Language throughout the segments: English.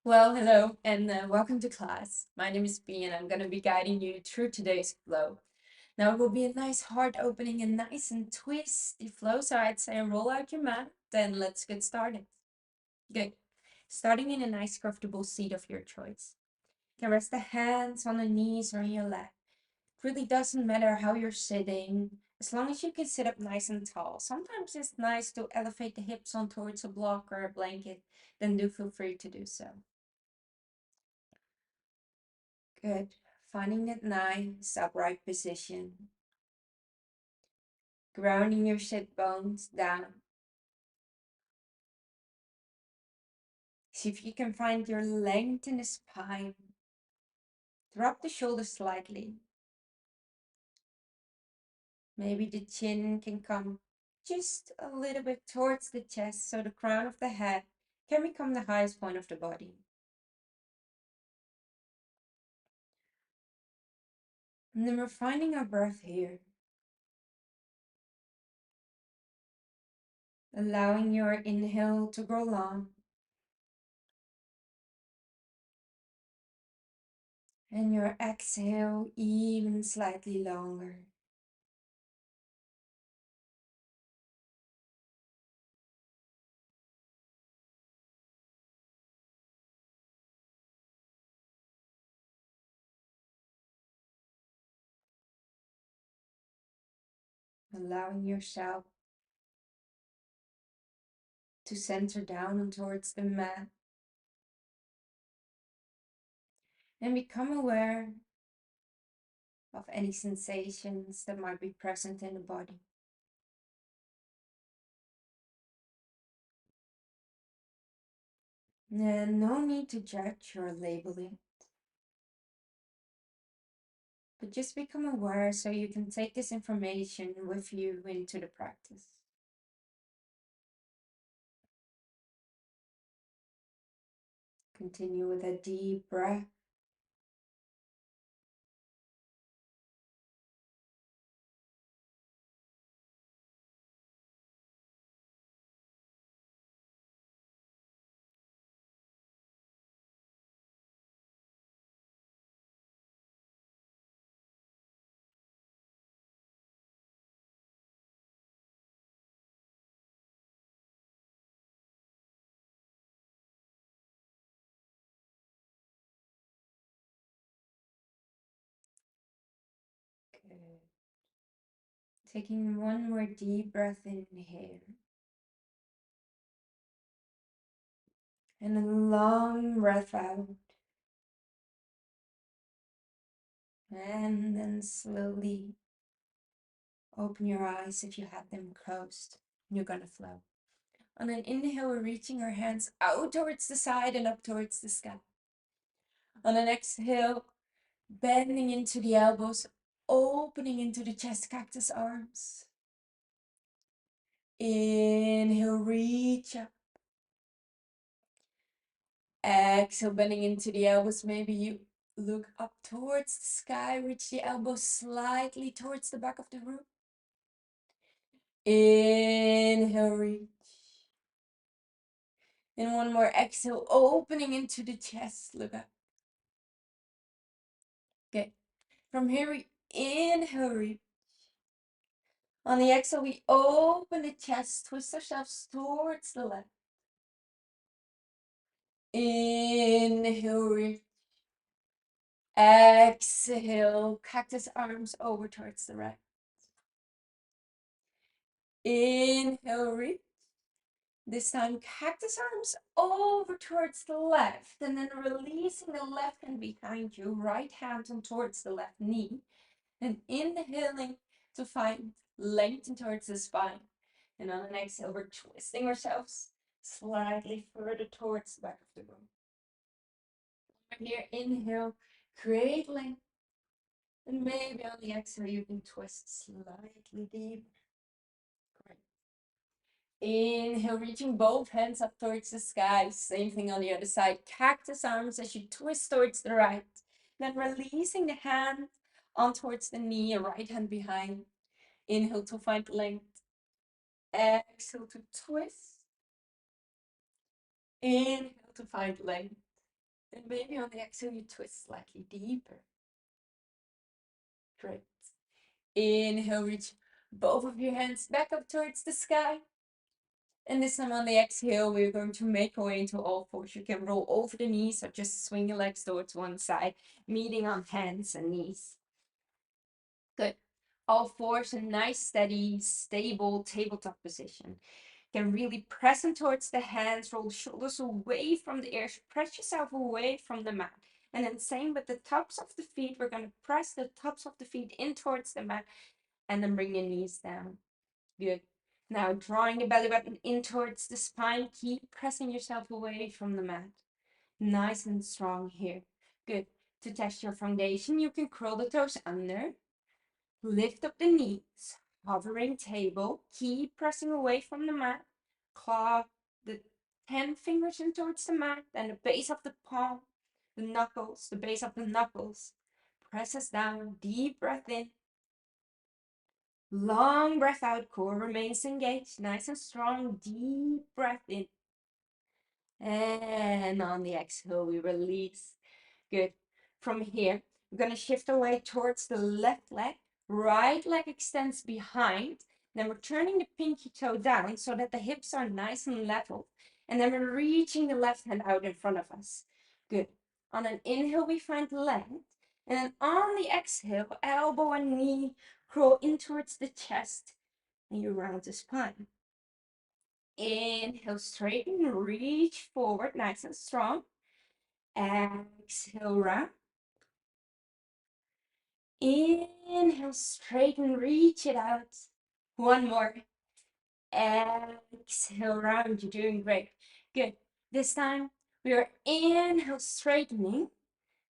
Well, hello and welcome to class. My name is Bea and I'm going to be guiding you through today's flow. Now it will be a nice heart opening and nice and twisty flow. So I'd say roll out your mat, then let's get started. Good. Starting in a nice comfortable seat of your choice. You can rest the hands on the knees or on your lap. It really doesn't matter how you're sitting, as long as you can sit up nice and tall. Sometimes it's nice to elevate the hips on towards a block or a blanket, then do feel free to do so. Good. Finding that nice upright position. Grounding your sit bones down. See if you can find your length in the spine. Drop the shoulders slightly. Maybe the chin can come just a little bit towards the chest so the crown of the head can become the highest point of the body. And then we're finding our breath here. Allowing your inhale to grow long. And your exhale even slightly longer. Allowing yourself to center down and towards the mat and become aware of any sensations that might be present in the body. And no need to judge or label it, but just become aware so you can take this information with you into the practice. Continue with a deep breath. Good. Taking one more deep breath in here. And a long breath out. And then slowly open your eyes if you had them closed. You're gonna flow. On an inhale, we're reaching our hands out towards the side and up towards the sky. On an exhale, bending into the elbows, opening into the chest, cactus arms. Inhale, reach up. Exhale, bending into the elbows. Maybe you look up towards the sky, reach the elbows slightly towards the back of the room. Inhale, reach. And one more exhale, opening into the chest, look up. Okay. From here, we inhale, reach. On the exhale, we open the chest, twist ourselves towards the left. Inhale, reach. Exhale, cactus arms over towards the right. Inhale, reach. This time, cactus arms over towards the left, and then releasing the left hand behind you, right hand on towards the left knee, and inhaling to find lengthen towards the spine. And on the exhale, we're twisting ourselves slightly further towards the back of the room. Here, inhale, create length. And maybe on the exhale, you can twist slightly deeper. Great. Inhale, reaching both hands up towards the sky. Same thing on the other side. Cactus arms as you twist towards the right. Then releasing the hand on towards the knee, right hand behind. Inhale to find length. Exhale to twist. Inhale to find length. And maybe on the exhale, you twist slightly deeper. Great. Inhale, reach both of your hands back up towards the sky. And this time on the exhale, we're going to make our way into all fours. You can roll over the knees or just swing your legs towards one side, meeting on hands and knees. Good. All fours, a nice, steady, stable tabletop position. You can really press in towards the hands, roll the shoulders away from the ears, press yourself away from the mat. And then same with the tops of the feet. We're going to press the tops of the feet in towards the mat and then bring your knees down. Good. Now drawing the belly button in towards the spine. Keep pressing yourself away from the mat. Nice and strong here. Good. To test your foundation, you can curl the toes under. Lift up the knees. Hovering table. Keep pressing away from the mat. Claw the 10 fingers in towards the mat and the base of the palm, the knuckles, the base of the knuckles. Presses down. Deep breath in. Long breath out, core remains engaged, nice and strong, deep breath in. And on the exhale, we release. Good. From here, we're going to shift our way towards the left leg. Right leg extends behind. Then we're turning the pinky toe down so that the hips are nice and level. And then we're reaching the left hand out in front of us. Good. On an inhale, we find length. And then on the exhale, elbow and knee crawl in towards the chest. And you round the spine. Inhale, straighten, reach forward, nice and strong. Exhale, round. Inhale, straighten, reach it out. One more. Exhale, round. You're doing great. Good. This time, we are inhale, straightening.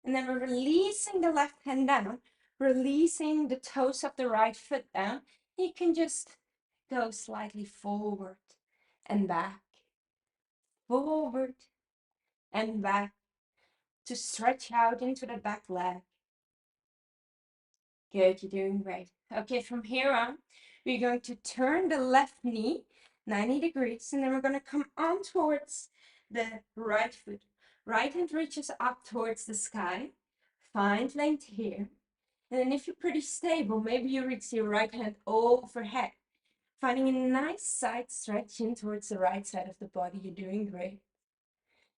And then we're releasing the left hand down. Releasing the toes of the right foot down. You can just go slightly forward and back. Forward and back. To stretch out into the back leg. Good, you're doing great. Okay, from here on, we're going to turn the left knee 90 degrees, and then we're going to come on towards the right foot. Right hand reaches up towards the sky. Find length here. And then if you're pretty stable, maybe you reach your right hand overhead. Finding a nice side stretch in towards the right side of the body. You're doing great.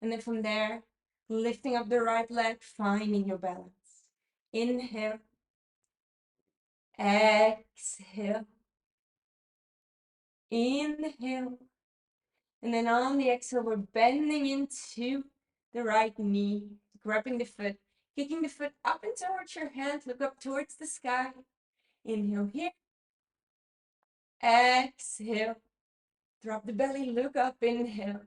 And then from there, lifting up the right leg, finding your balance. Inhale. Exhale. Inhale. And then on the exhale, we're bending into the right knee, grabbing the foot, kicking the foot up and towards your hand. Look up towards the sky. Inhale here. Exhale. Drop the belly, look up, inhale.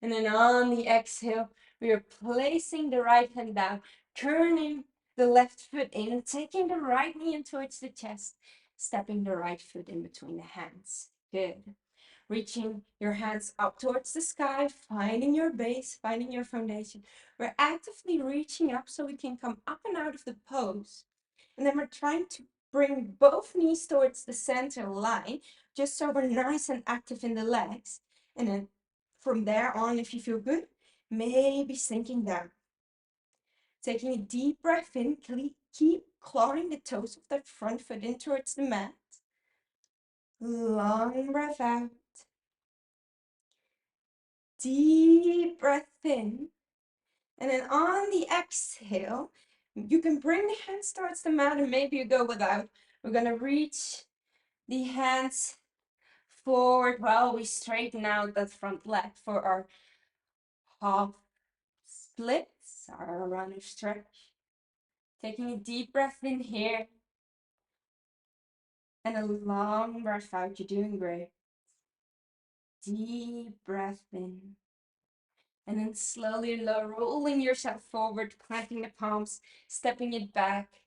And then on the exhale, we are placing the right hand down, turning the left foot in, taking the right knee in towards the chest, stepping the right foot in between the hands. Good. Reaching your hands up towards the sky, finding your base, finding your foundation. We're actively reaching up so we can come up and out of the pose. And then we're trying to bring both knees towards the center line, just so we're nice and active in the legs. And then from there on, if you feel good, maybe sinking down. Taking a deep breath in, keep clawing the toes of that front foot in towards the mat. Long breath out. Deep breath in. And then on the exhale, you can bring the hands towards the mat, and maybe you go without. We're going to reach the hands forward while we straighten out that front leg for our half splits, our runner stretch. Taking a deep breath in here and a long breath out. You're doing great. Deep breath in. And then slowly rolling yourself forward, planting the palms, stepping it back.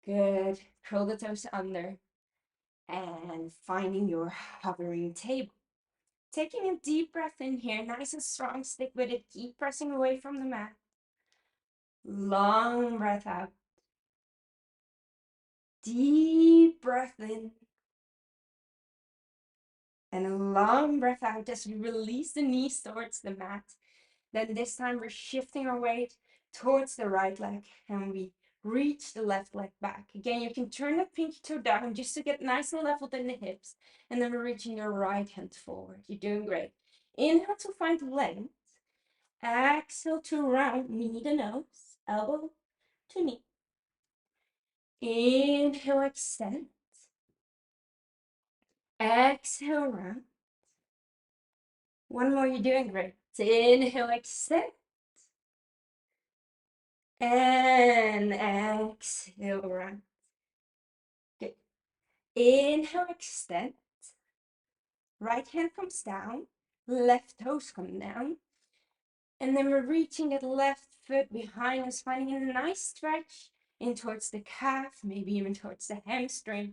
Good. Curl the toes under and finding your hovering table. Taking a deep breath in here, nice and strong, stick with it, keep pressing away from the mat. Long breath out. Deep breath in. And a long breath out as we release the knees towards the mat. Then this time we're shifting our weight towards the right leg and we reach the left leg back. Again, you can turn the pinky toe down just to get nice and leveled in the hips. And then we're reaching your right hand forward. You're doing great. Inhale to find length. Exhale to round knee to nose, elbow to knee. Inhale, extend. Exhale, round. One more, you're doing great. Inhale, extend. And exhale, round. Good. Inhale, extend. Right hand comes down. Left toes come down. And then we're reaching that left foot behind us, finding a nice stretch in towards the calf, maybe even towards the hamstring.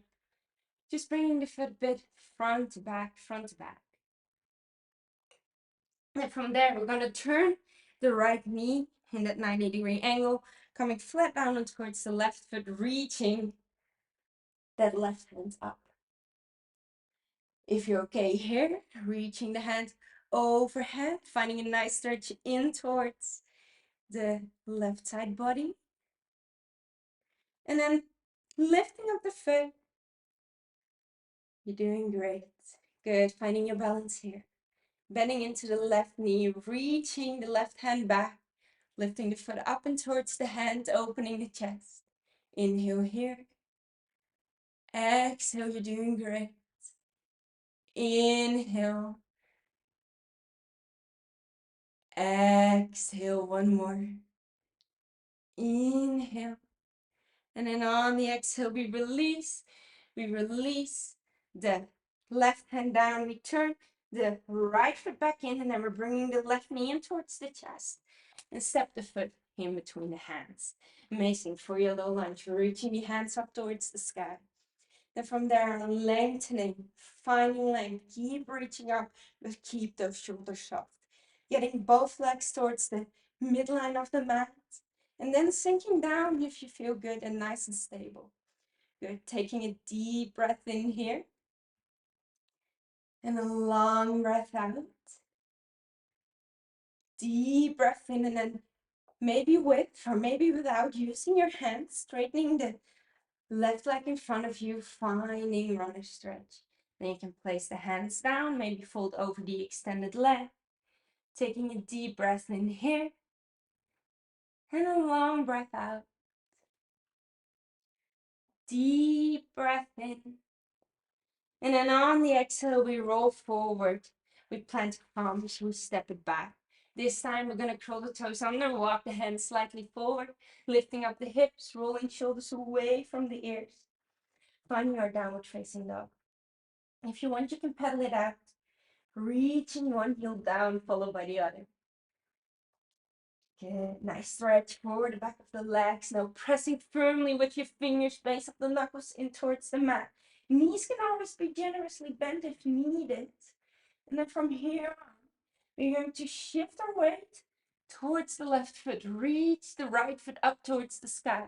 Just bringing the foot a bit front to back, front to back. And from there, we're going to turn the right knee in that 90-degree angle, coming flat down and towards the left foot, reaching that left hand up. If you're okay here, reaching the hand overhead, finding a nice stretch in towards the left side body. And then lifting up the foot. You're doing great. Good, finding your balance here. Bending into the left knee, reaching the left hand back, lifting the foot up and towards the hand, opening the chest. Inhale here. Exhale, you're doing great. Inhale. Exhale, one more. Inhale. And then on the exhale, we release. We release the left hand down. We turn the right foot back in, and then we're bringing the left knee in towards the chest. And step the foot in between the hands. Amazing. For your low lunge, you're reaching the hands up towards the sky. Then from there, lengthening, finding length. Keep reaching up, but keep those shoulders soft. Getting both legs towards the midline of the mat. And then sinking down if you feel good and nice and stable. Good. Taking a deep breath in here. And a long breath out. Deep breath in, and then maybe with or maybe without using your hands, straightening the left leg in front of you, finding runner stretch. Then you can place the hands down, maybe fold over the extended leg. Taking a deep breath in here. And a long breath out. Deep breath in. And then on the exhale, we roll forward. We plant palms, we step it back. This time we're going to curl the toes under, walk the hands slightly forward, lifting up the hips, rolling shoulders away from the ears. Find your downward facing dog. If you want, you can pedal it out, reaching one heel down, followed by the other. Good, nice stretch forward, the back of the legs. Now pressing firmly with your fingers, base of the knuckles in towards the mat. Knees can always be generously bent if needed. And then from here on, we're going to shift our weight towards the left foot. Reach the right foot up towards the sky,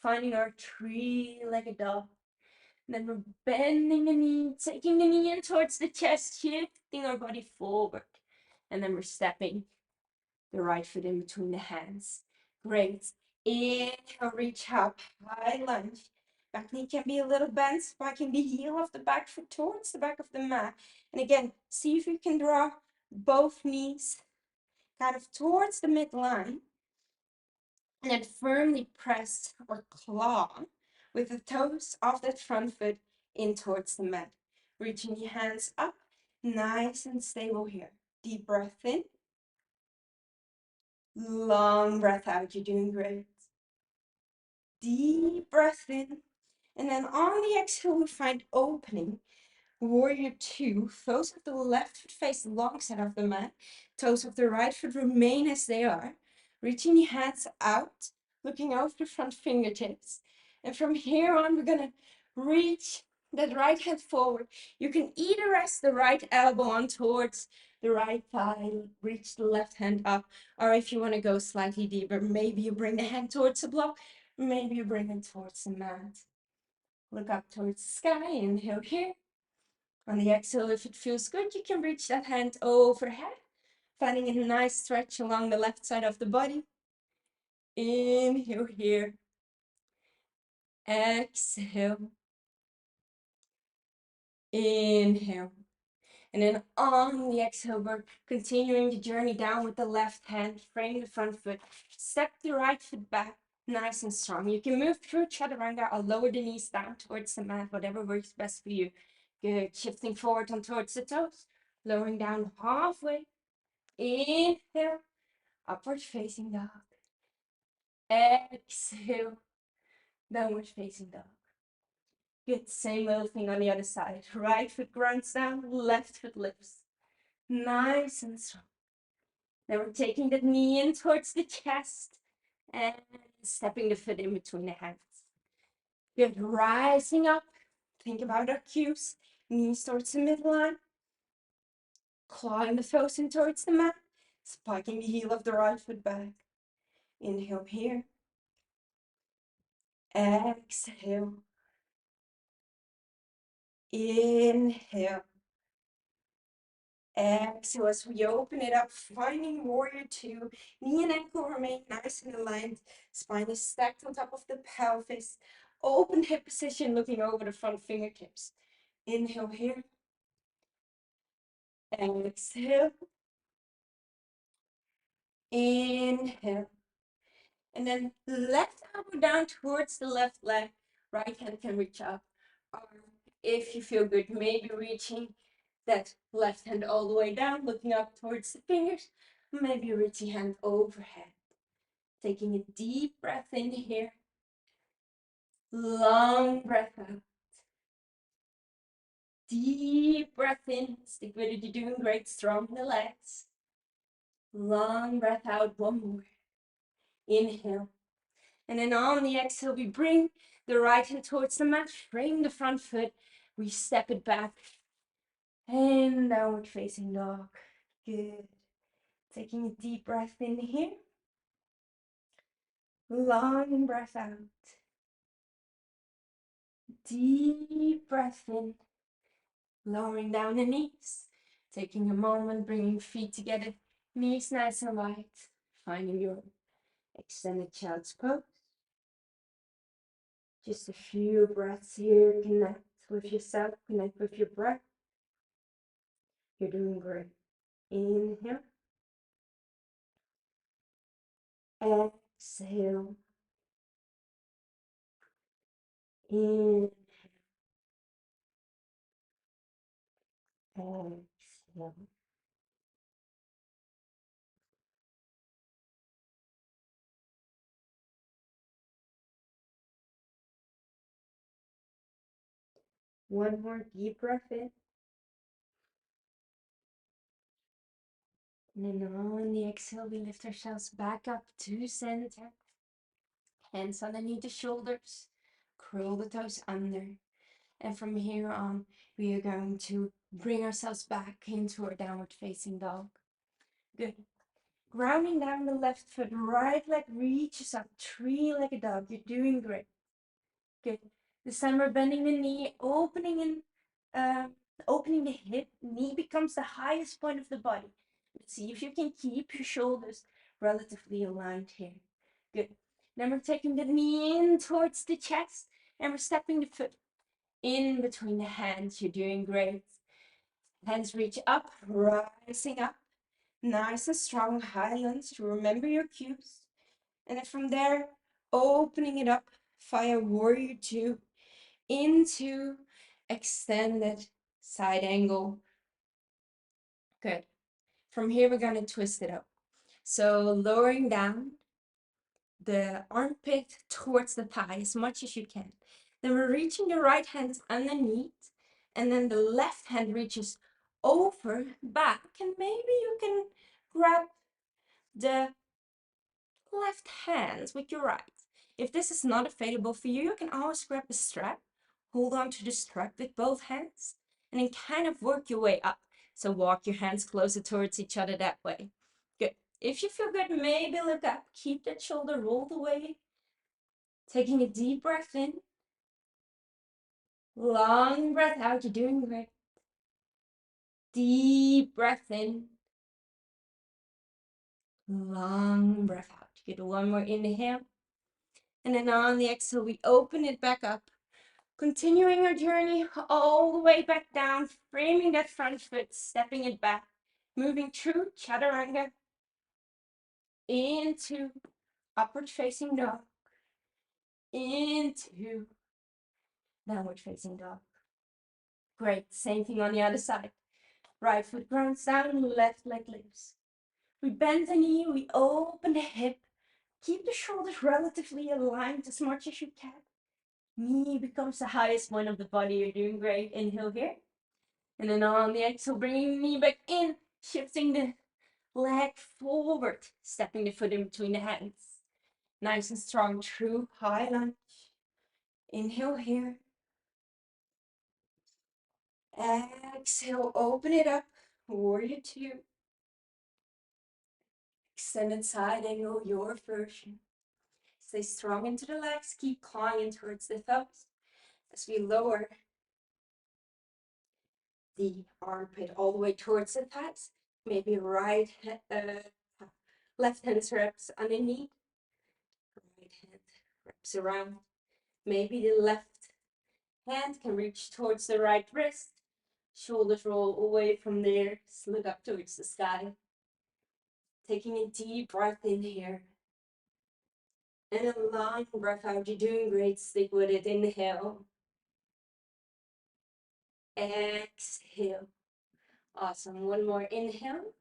finding our three-legged dog. And then we're bending the knee, taking the knee in towards the chest, shifting our body forward. And then we're stepping the right foot in between the hands. Great. Inhale, reach up, high lunge. Back knee can be a little bent, spiking the heel of the back foot towards the back of the mat. And again, see if you can draw both knees kind of towards the midline. And then firmly press or claw with the toes of that front foot in towards the mat. Reaching your hands up, nice and stable here. Deep breath in. Long breath out, you're doing great. Deep breath in. And then on the exhale, we find opening. Warrior two. Toes of the left foot face the long side of the mat. Toes of the right foot remain as they are. Reaching the hands out, looking over the front fingertips. And from here on, we're going to reach that right hand forward. You can either rest the right elbow on towards the right thigh, reach the left hand up, or if you want to go slightly deeper, maybe you bring the hand towards the block, maybe you bring it towards the mat. Look up towards the sky, inhale here. On the exhale, if it feels good, you can reach that hand overhead, Finding a nice stretch along the left side of the body. Inhale here. Exhale. Inhale. And then on the exhale, we're continuing the journey down with the left hand, frame the front foot, step the right foot back, nice and strong. You can move through chaturanga or lower the knees down towards the mat, whatever works best for you. Good, shifting forward on towards the toes, lowering down halfway. Inhale, upward facing dog. Exhale, downward facing dog. Good, same little thing on the other side. Right foot grounds down, left foot lifts. Nice and strong. Then we're taking the knee in towards the chest and stepping the foot in between the hands. Good, rising up. Think about our cues. Knees towards the midline. Clawing the toes in towards the mat. Spiking the heel of the right foot back. Inhale here. Exhale. Inhale. Exhale as we open it up, finding warrior two. Knee and ankle remain nice and aligned. Spine is stacked on top of the pelvis. Open hip position, looking over the front fingertips. Inhale here. Exhale. Inhale. And then left elbow down towards the left leg. Right hand can reach up. Or if you feel good, maybe reaching that left hand all the way down, looking up towards the fingers. Maybe reaching hand overhead. Taking a deep breath in here. Long breath out. Deep breath in. Stick with it. You're doing great. Strong in the legs. Long breath out. One more. Inhale. And then on the exhale, we bring the right hand towards the mat. Frame the front foot. We step it back. And downward facing dog. Good. Taking a deep breath in here. Long breath out. Deep breath in. Lowering down the knees. Taking a moment, bringing feet together. Knees nice and wide. Finding your extended child's pose. Just a few breaths here. Connect with yourself. Connect with your breath. You're doing great. Inhale. Exhale. Inhale. Exhale. One more deep breath in. And then on the exhale, we lift ourselves back up to center. Hands underneath the shoulders. Curl the toes under. And from here on, we are going to bring ourselves back into our downward facing dog. Good. Grounding down the left foot, right leg reaches up, three-legged dog. You're doing great. Good. This time we're bending the knee, opening the hip. Knee becomes the highest point of the body. Let's see if you can keep your shoulders relatively aligned here. Good. Then we're taking the knee in towards the chest, and we're stepping the foot in between the hands. You're doing great. Hands reach up, rising up. Nice and strong, high lunge. Remember your cues. And then from there, opening it up via warrior two into extended side angle. Good. From here, we're going to twist it up. So lowering down the armpit towards the thigh as much as you can. Then we're reaching the right hand underneath, and then the left hand reaches over, back, and maybe you can grab the left hand with your right. If this is not available for you, you can always grab a strap, hold on to the strap with both hands, and then kind of work your way up. So walk your hands closer towards each other that way. Good. If you feel good, maybe look up. Keep that shoulder rolled away. Taking a deep breath in. Long breath out. You're doing great. Deep breath in. Long breath out. Good, one more inhale. And then on the exhale, we open it back up. Continuing our journey all the way back down, framing that front foot, stepping it back, moving through chaturanga into upward facing dog, into downward facing dog. Great, same thing on the other side. Right foot grounds down, left leg lifts. We bend the knee, we open the hip, keep the shoulders relatively aligned as much as you can. Knee becomes the highest point of the body. You're doing great. Inhale here. And then on the exhale, bringing the knee back in, shifting the leg forward, stepping the foot in between the hands. Nice and strong, true high lunge. Inhale here. Exhale, open it up. Warrior two. Extended side angle, your version. Stay strong into the legs. Keep clawing towards the thumbs as we lower the armpit all the way towards the thighs. Maybe left hand wraps underneath. Right hand wraps around. Maybe the left hand can reach towards the right wrist. Shoulders roll away from there. Look up towards the sky. Taking a deep breath in here. And a long breath out. You're doing great. Stick with it. Inhale. Exhale. Awesome. One more inhale.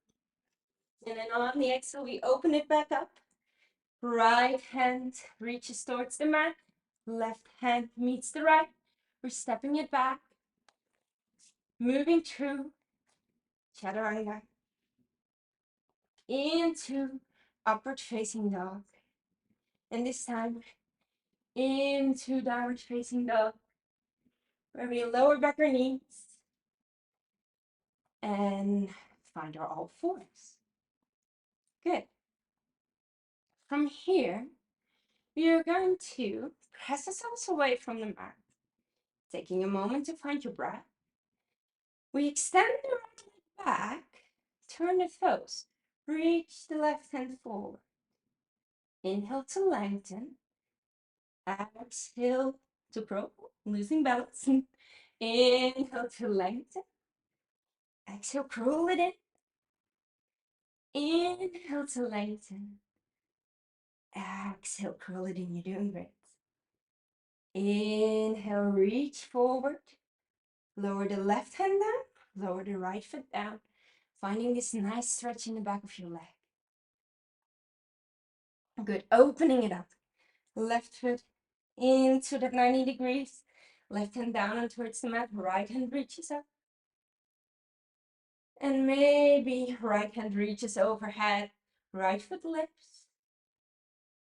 And then on the exhale, we open it back up. Right hand reaches towards the mat. Left hand meets the right. We're stepping it back. Moving through chaturanga into upward facing dog. And this time into downward facing dog, where we lower back our knees and find our all fours. Good. From here, we are going to press ourselves away from the mat, taking a moment to find your breath. We extend the right leg back, turn the toes, reach the left hand forward. Inhale to lengthen. Exhale to curl, losing balance. Inhale to lengthen. Exhale, curl it in. Inhale to lengthen. Exhale, curl it in. You're doing great. Inhale, reach forward. Lower the left hand down. Lower the right foot down. Finding this nice stretch in the back of your leg. Good. Opening it up. Left foot into that 90 degrees. Left hand down and towards the mat. Right hand reaches up. And maybe right hand reaches overhead. Right foot lifts.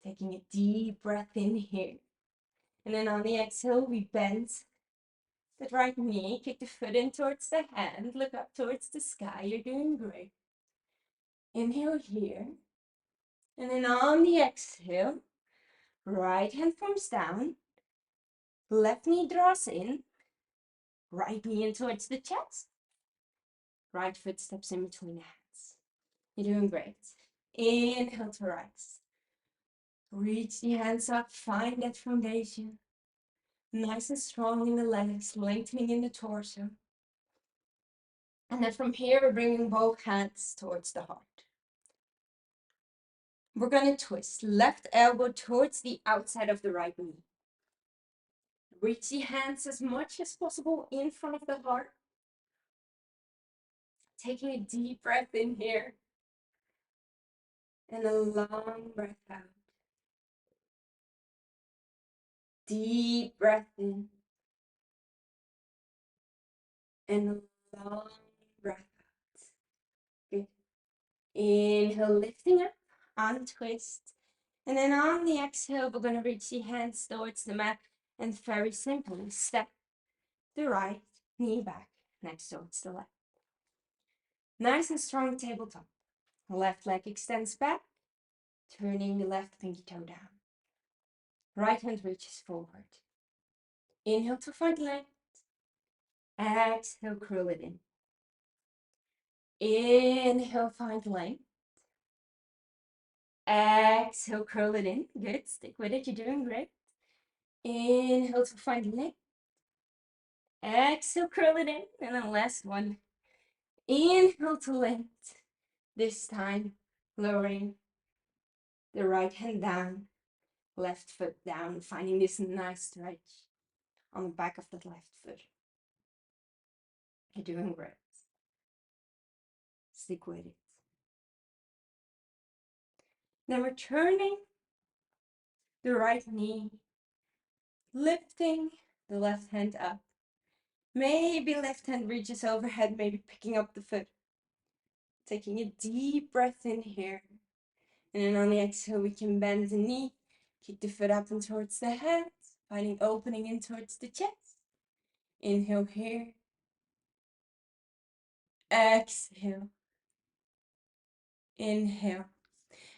Taking a deep breath in here. And then on the exhale, we bend that right knee. Kick the foot in towards the hand. Look up towards the sky. You're doing great. Inhale here. And then on the exhale, right hand comes down. Left knee draws in. Right knee in towards the chest. Right foot steps in between the hands. You're doing great. Inhale to rise. Reach the hands up. Find that foundation. Nice and strong in the legs, lengthening in the torso. And then from here, we're bringing both hands towards the heart. We're going to twist left elbow towards the outside of the right knee. Reach the hands as much as possible in front of the heart. Taking a deep breath in here. And a long breath out. Deep breath in. And a long breath out. Good. Inhale, lifting up, untwist. And then on the exhale, we're going to reach the hands towards the mat and very simply step the right knee back next towards the left. Nice and strong tabletop. Left leg extends back, turning the left pinky toe down. Right hand reaches forward. Inhale to find length. Exhale, curl it in. Inhale, find length. Exhale, curl it in. Good, stick with it, you're doing great. Inhale to find the leg. Exhale, curl it in. And then last one. Inhale to lift. This time, lowering the right hand down, left foot down, finding this nice stretch on the back of the left foot. You're doing great. Stick with it. Then returning the right knee, lifting the left hand up. Maybe left hand reaches overhead, maybe picking up the foot. Taking a deep breath in here. And then on the exhale, we can bend the knee, kick the foot up and towards the hands, finding opening in towards the chest. Inhale here. Exhale. Inhale.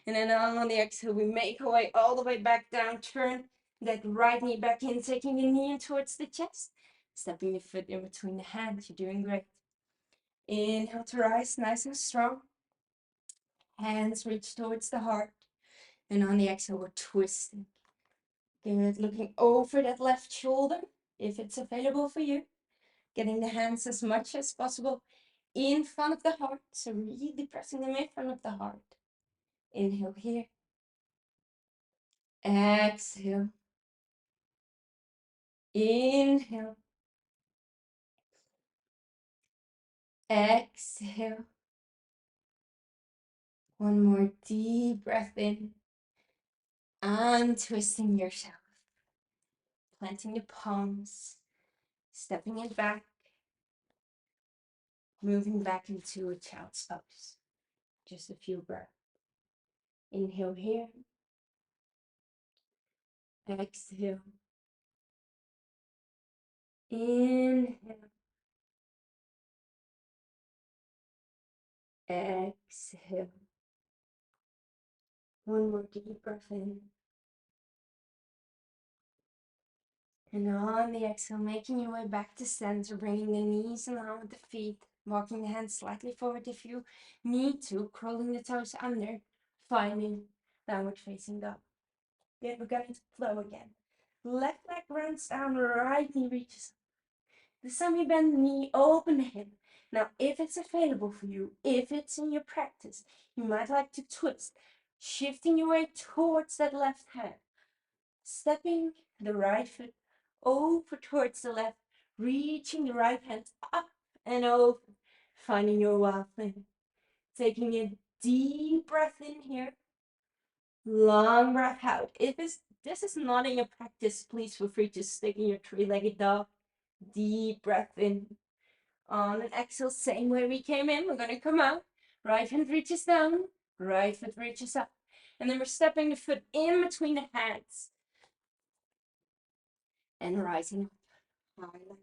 And then on the exhale, we make our way all the way back down. Turn that right knee back in, taking the knee in towards the chest. Stepping the foot in between the hands. You're doing great. Inhale to rise, nice and strong. Hands reach towards the heart. And on the exhale, we're twisting. Good. Looking over that left shoulder, if it's available for you. Getting the hands as much as possible in front of the heart. So really pressing them in front of the heart. Inhale here. Exhale. Inhale. Exhale. One more deep breath in. And twisting yourself. Planting the palms. Stepping it back. Moving back into a child's pose. Just a few breaths. Inhale here. Exhale. Inhale. Exhale. One more deep breath in. And on the exhale, making your way back to center, bringing the knees in line with the feet, walking the hands slightly forward if you need to, curling the toes under, finding downward facing dog. Good, we're going to flow again. Left leg runs down, right knee reaches up. This time you bend the knee, open the hip. Now, if it's available for you, if it's in your practice, you might like to twist, shifting your way towards that left hand. Stepping the right foot over towards the left, reaching the right hand up and over, finding your waffling. Taking a deep breath in here, long breath out. If this is not in your practice, please feel free to stick in your three-legged dog. Deep breath in. On an exhale, same way we came in, we're gonna come out. Right hand reaches down, right foot reaches up. And then we're stepping the foot in between the hands. And rising up. High lunge.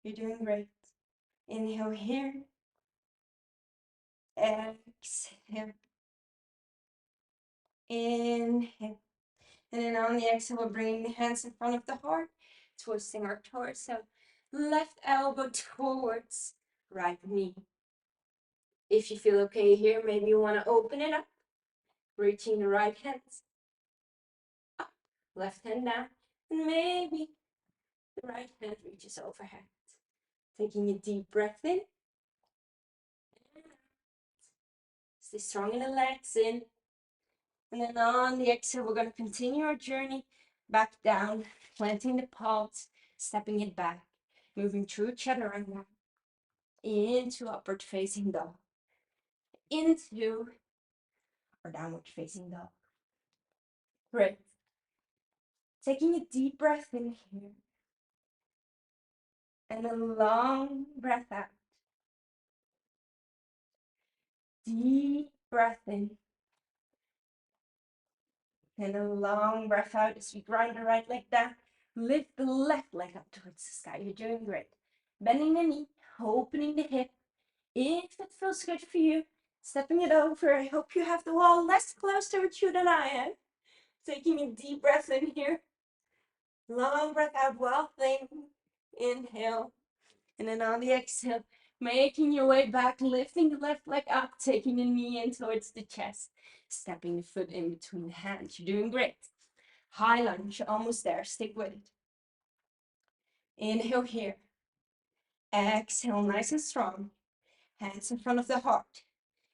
You're doing great. Inhale here. Exhale. Inhale. And then on the exhale, we're bringing the hands in front of the heart, twisting our torso. Left elbow towards right knee. If you feel okay here, maybe you want to open it up. Reaching the right hand up, left hand down, and maybe the right hand reaches overhead. Taking a deep breath in. Stay strong in the legs in. And then on the exhale, we're going to continue our journey back down, planting the palms, stepping it back, moving through chaturanga, into upward facing dog, into our downward facing dog. Great. Taking a deep breath in here, and a long breath out. Deep breath in. And a long breath out as we grind the right leg down. Lift the left leg up towards the sky. You're doing great. Bending the knee, opening the hip. If it feels good for you, stepping it over. I hope you have the wall less close towards you than I am. Taking a deep breath in here. Long breath out while thinking. Inhale. And then on the exhale, Making your way back, lifting the left leg up, taking the knee in towards the chest, stepping the foot in between the hands. You're doing great. High lunge, almost there. Stick with it. Inhale here. Exhale, nice and strong. Hands in front of the heart.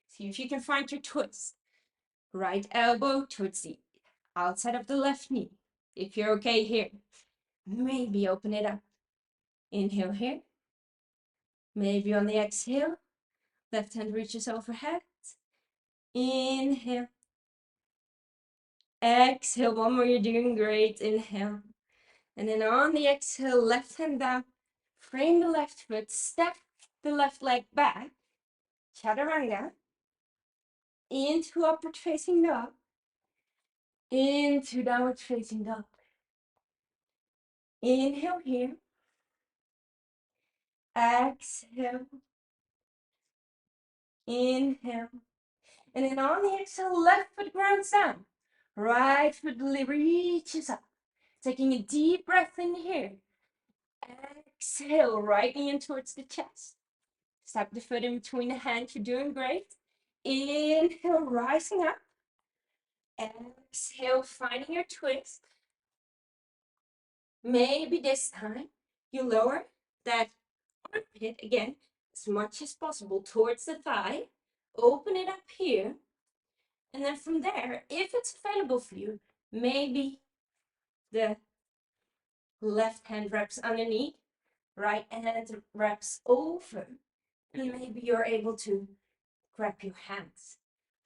See if you can find your twist. Right elbow towards the outside of the left knee. If you're okay here, maybe open it up. Inhale here. Maybe on the exhale, left hand reaches overhead. Inhale. Exhale, one more, you're doing great. Inhale. And then on the exhale, left hand down. Frame the left foot, step the left leg back. Chaturanga. Into upward facing dog. Into downward facing dog. Inhale here. Exhale. Inhale. And then on the exhale, left foot grounds down. Right foot reaches up. Taking a deep breath in here. Exhale, right knee in towards the chest. Step the foot in between the hands. You're doing great. Inhale, rising up. Exhale, finding your twist. Maybe this time you lower that armpit again as much as possible towards the thigh. Open it up here. And then from there, if it's available for you, maybe the left hand wraps underneath, right hand wraps over, and maybe you're able to grab your hands,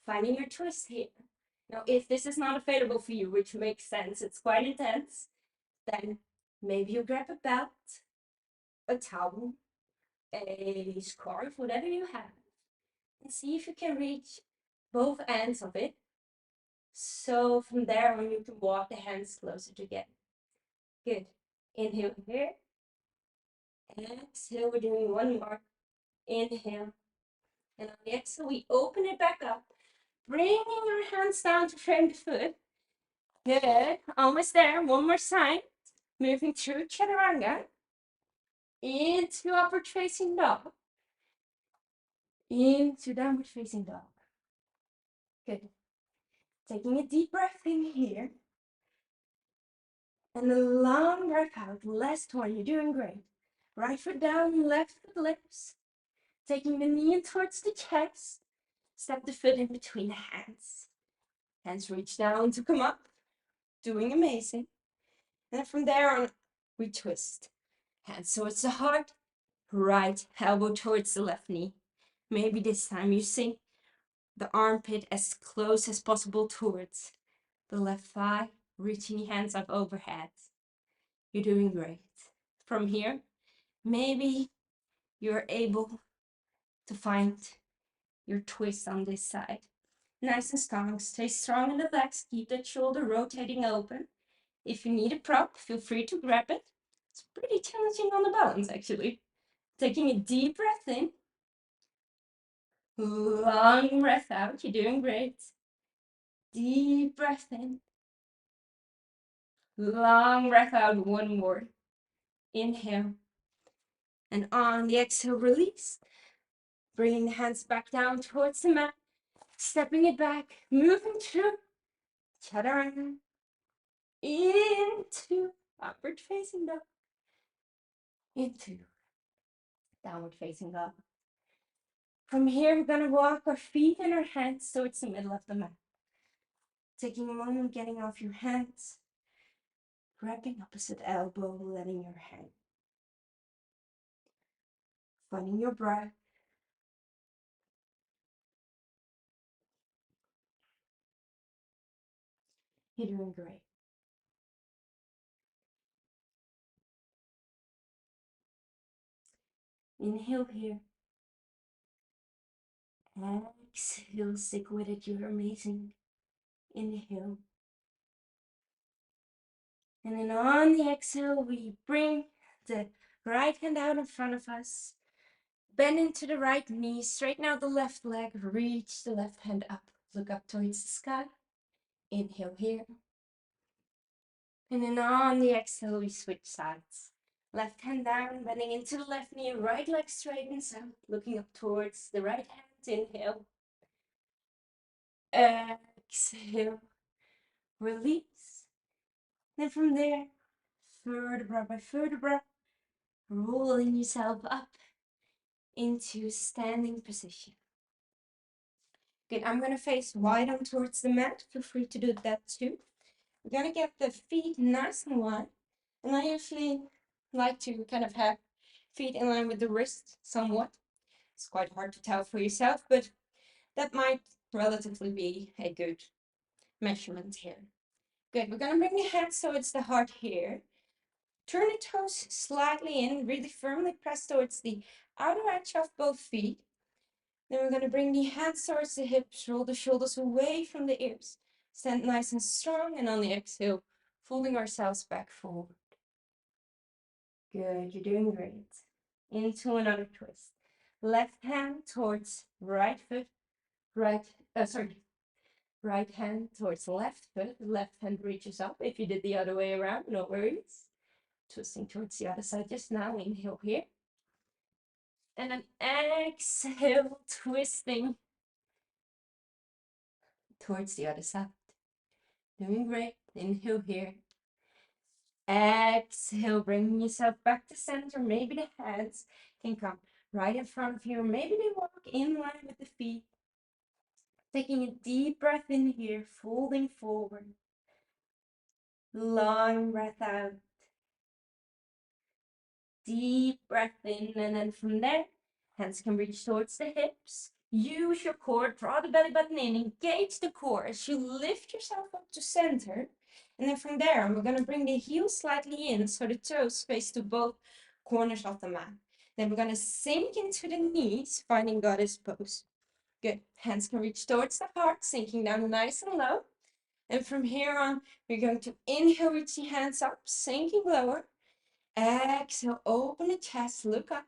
finding your twist here. Now, if this is not available for you, which makes sense, it's quite intense, then maybe you grab a belt, a towel, a scarf, whatever you have, and see if you can reach both ends of it. So from there on, you can walk the hands closer together. Good. Inhale here. Exhale, we're doing one more. Inhale. And on the exhale, we open it back up. Bringing your hands down to frame the foot. Good. Almost there. One more side. Moving through chaturanga. Into upward facing dog. Into downward facing dog. Good. Taking a deep breath in here. And a long breath out. Last one. You're doing great. Right foot down, left foot lifts. Taking the knee in towards the chest. Step the foot in between the hands. Hands reach down to come up. Doing amazing. And then from there on, we twist. Hands towards the heart. Right elbow towards the left knee. Maybe this time you sink the armpit as close as possible towards the left thigh. Reaching your hands up overhead. You're doing great. From here, maybe you're able to find your twist on this side. Nice and strong. Stay strong in the legs. Keep that shoulder rotating open. If you need a prop, feel free to grab it. It's pretty challenging on the balance, actually. Taking a deep breath in. Long breath out. You're doing great. Deep breath in. Long breath out. One more. Inhale. And on the exhale, release. Bringing the hands back down towards the mat. Stepping it back. Moving through. Chaturanga. Into upward facing dog. Into downward facing dog. From here, we're gonna walk our feet and our hands towards the middle of the mat. Taking a moment, getting off your hands. Grabbing opposite elbow, letting your hand. Finding your breath. You're doing great. Inhale here. Exhale, stick with it, you're amazing. Inhale. And then on the exhale, we bring the right hand out in front of us. Bend into the right knee, straighten out the left leg, reach the left hand up. Look up towards the sky. Inhale here. And then on the exhale, we switch sides. Left hand down, bending into the left knee, right leg straightens out, looking up towards the right hand. Inhale. Exhale. Release. Then from there, vertebra by vertebra, rolling yourself up into standing position. Good, I'm gonna face wide on towards the mat. Feel free to do that too. We're gonna get the feet nice and wide. And I usually like to kind of have feet in line with the wrist somewhat. It's quite hard to tell for yourself, but that might relatively be a good measurement here. Good, we're gonna bring the hands towards the heart here. Turn the toes slightly in, really firmly press towards the outer edge of both feet. Then we're gonna bring the hands towards the hips, roll the shoulders away from the ears. Stand nice and strong, and on the exhale, folding ourselves back forward. Good, you're doing great. Into another twist. Left hand towards right foot, right hand towards left foot. Left hand reaches up. If you did the other way around, no worries. Twisting towards the other side just now. Inhale here. And then exhale, twisting towards the other side. Doing great. Inhale here. Exhale, bringing yourself back to center. Maybe the hands can come right in front of you. Maybe they walk in line with the feet. Taking a deep breath in here, folding forward. Long breath out. Deep breath in, and then from there, hands can reach towards the hips. Use your core, draw the belly button in, engage the core as you lift yourself up to center. And then from there, we're gonna bring the heels slightly in so the toes face to both corners of the mat. Then we're gonna sink into the knees, finding goddess pose. Good, hands can reach towards the heart, sinking down nice and low. And from here on, we're going to inhale, reach the hands up, sinking lower. Exhale, open the chest, look up.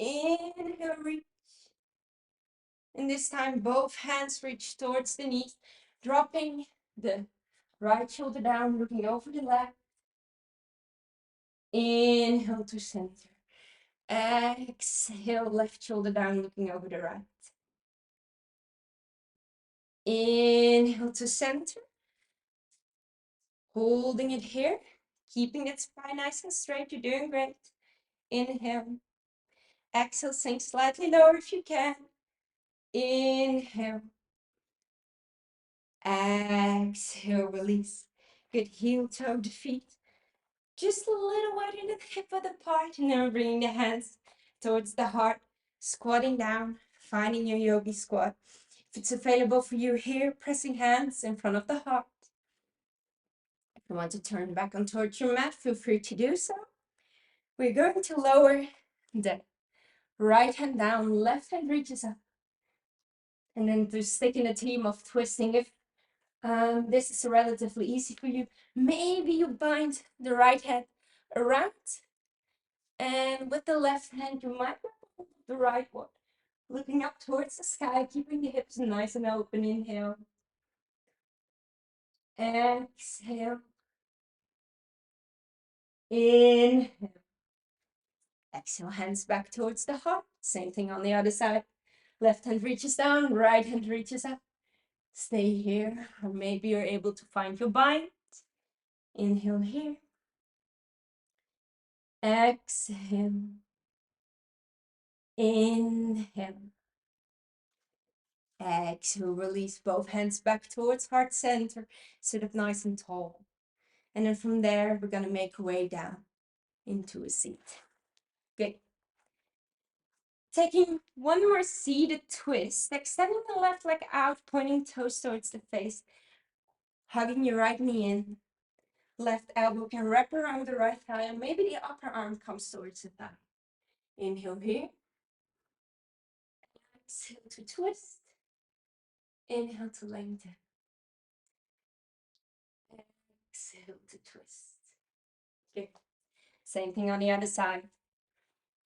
Inhale, reach. And this time, both hands reach towards the knees, dropping the right shoulder down, looking over the left. Inhale to center. Exhale, left shoulder down, looking over the right. Inhale to center. Holding it here, keeping that spine nice and straight. You're doing great. Inhale. Exhale, sink slightly lower if you can. Inhale. Exhale, release. Good, heel toe the feet. Just a little wider than the hip width apart. And now bringing the hands towards the heart. Squatting down, finding your yogi squat. If it's available for you here, pressing hands in front of the heart. If you want to turn back on towards your mat, feel free to do so. We're going to lower the right hand down, left hand reaches up. And then to stick in a theme of twisting, if this is relatively easy for you, maybe you bind the right hand around. And with the left hand, you might hold the right one. Looking up towards the sky, keeping the hips nice and open. Inhale. Exhale. Inhale. Exhale, hands back towards the heart. Same thing on the other side. Left hand reaches down, right hand reaches up. Stay here, or maybe you're able to find your bind. Inhale here. Exhale. Inhale. Exhale, release both hands back towards heart center. Sit up nice and tall. And then from there, we're gonna make our way down into a seat. Good. Taking one more seated twist, extending the left leg out, pointing toes towards the face, hugging your right knee in. Left elbow can wrap around the right thigh, and maybe the upper arm comes towards the thigh. Inhale here. Exhale to twist. Inhale to lengthen. Exhale to twist. Good. Same thing on the other side.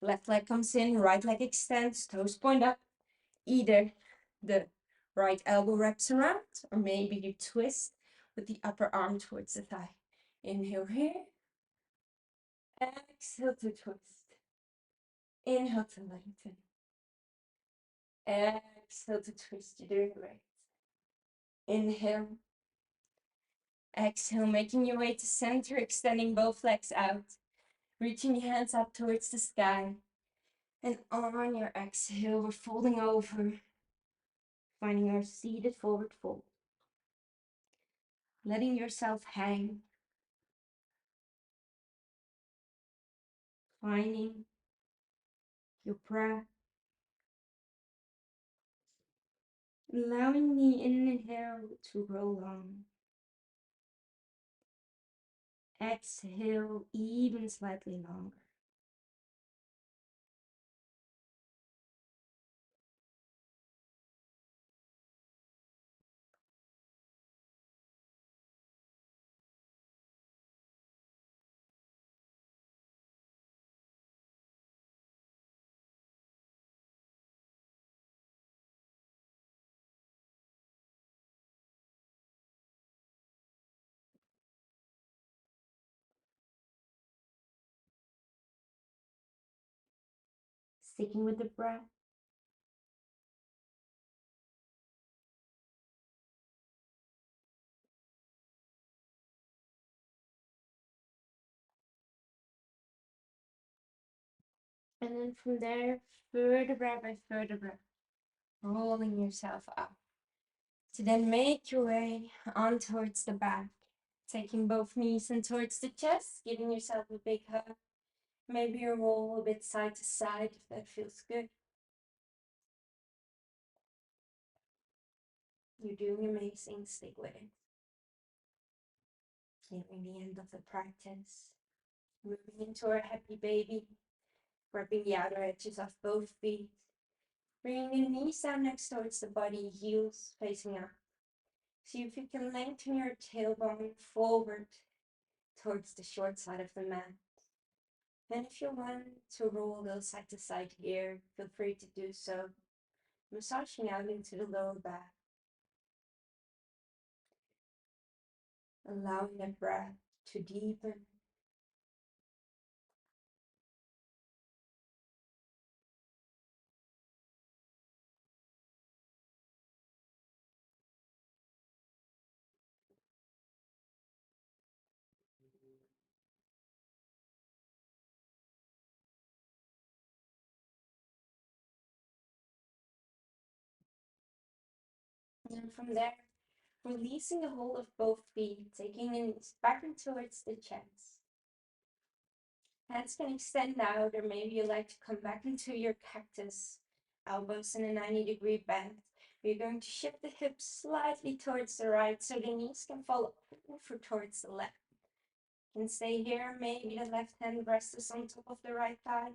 Left leg comes in, right leg extends, toes point up. Either the right elbow wraps around, or maybe you twist with the upper arm towards the thigh. Inhale here. Exhale to twist. Inhale to lengthen. Exhale to twist. You're doing great. Inhale. Exhale, making your way to center, extending both legs out. Reaching your hands up towards the sky. And on your exhale, we're folding over. Finding our seated forward fold. Letting yourself hang. Finding your breath. Allowing the inhale to roll on. Exhale, even slightly longer. Sticking with the breath. And then from there, vertebra by vertebra, rolling yourself up. To then make your way on towards the back. Taking both knees in towards the chest, giving yourself a big hug. Maybe you roll a bit side to side if that feels good. You're doing amazing, stick with it. Nearing the end of the practice. Moving into our happy baby. Wrapping the outer edges of both feet. Bringing the knees down next towards the body, heels facing up. See if you can lengthen your tailbone forward towards the short side of the mat. And if you want to roll a little side to side here, feel free to do so. Massaging out into the lower back. Allowing the breath to deepen. And from there, releasing the hold of both feet, taking the knees back in towards the chest. Hands can extend out, or maybe you like to come back into your cactus. Elbows in a 90-degree bend. We're going to shift the hips slightly towards the right so the knees can fall over towards the left. You can stay here, maybe the left hand rests on top of the right thigh.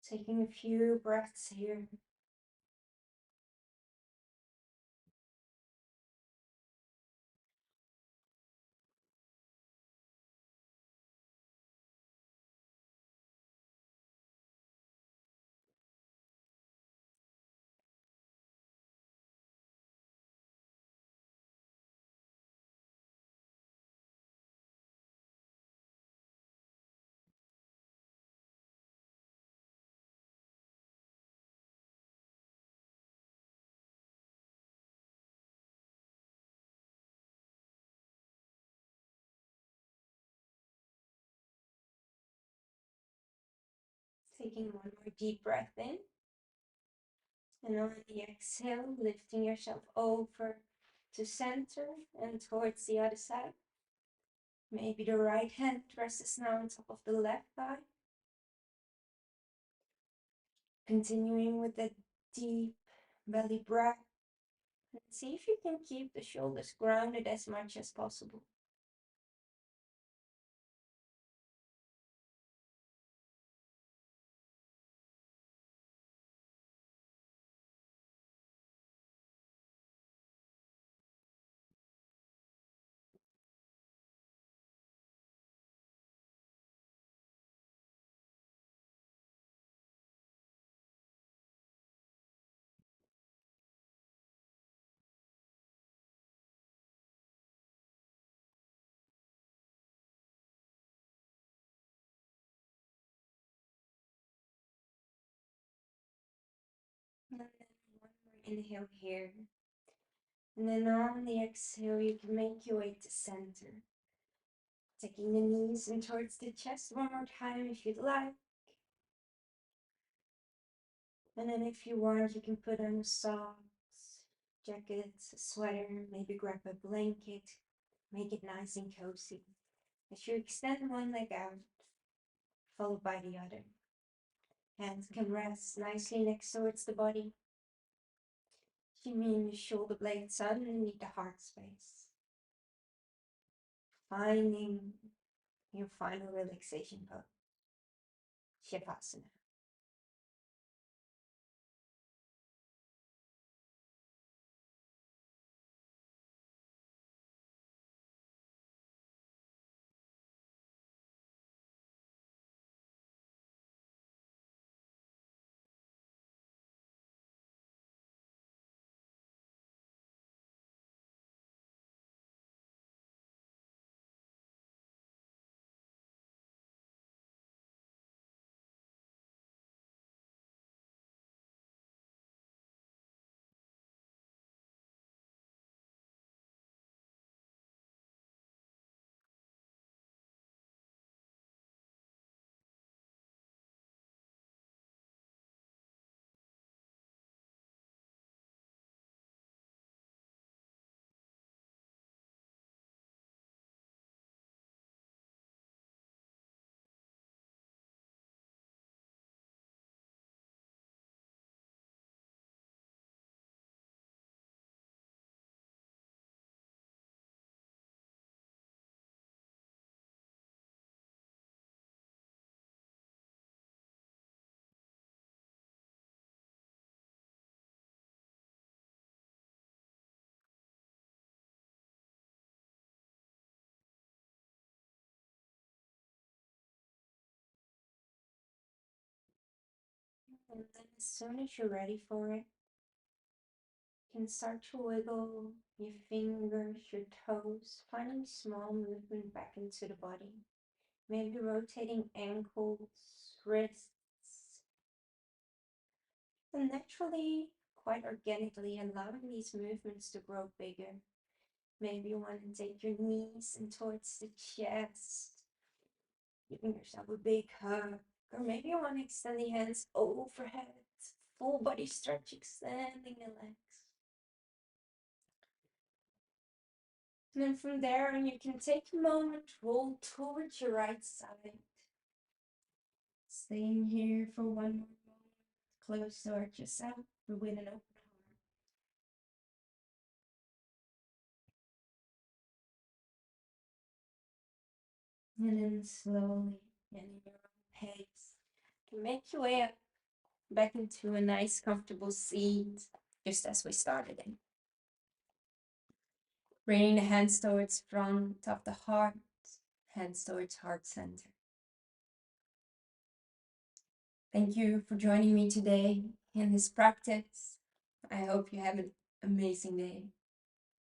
Taking a few breaths here. Taking one more deep breath in. And on the exhale, lifting yourself over to center and towards the other side. Maybe the right hand rests now on top of the left thigh. Continuing with that deep belly breath. And see if you can keep the shoulders grounded as much as possible. inhale here. And then on the exhale, you can make your way to center. Taking the knees in towards the chest one more time if you'd like. And then if you want, you can put on socks, jackets, a sweater, maybe grab a blanket, make it nice and cozy. As you extend one leg out, followed by the other. Hands can rest nicely next towards the body. You mean your shoulder blades underneath the heart space. Finding your final relaxation pose, Shavasana. And then as soon as you're ready for it, you can start to wiggle your fingers, your toes, finding small movement back into the body. Maybe rotating ankles, wrists, and naturally, quite organically, allowing these movements to grow bigger. Maybe you want to take your knees in towards the chest, giving yourself a big hug. Or maybe you want to extend the hands overhead, full body stretch, extending the legs. And then from there on, you can take a moment, roll towards your right side. Staying here for one more moment. Close towards yourself, but with an open heart. And then slowly, and in your own pace, you make your way up back into a nice, comfortable seat, just as we started in. Bringing the hands towards front of the heart, hands towards heart center. Thank you for joining me today in this practice. I hope you have an amazing day.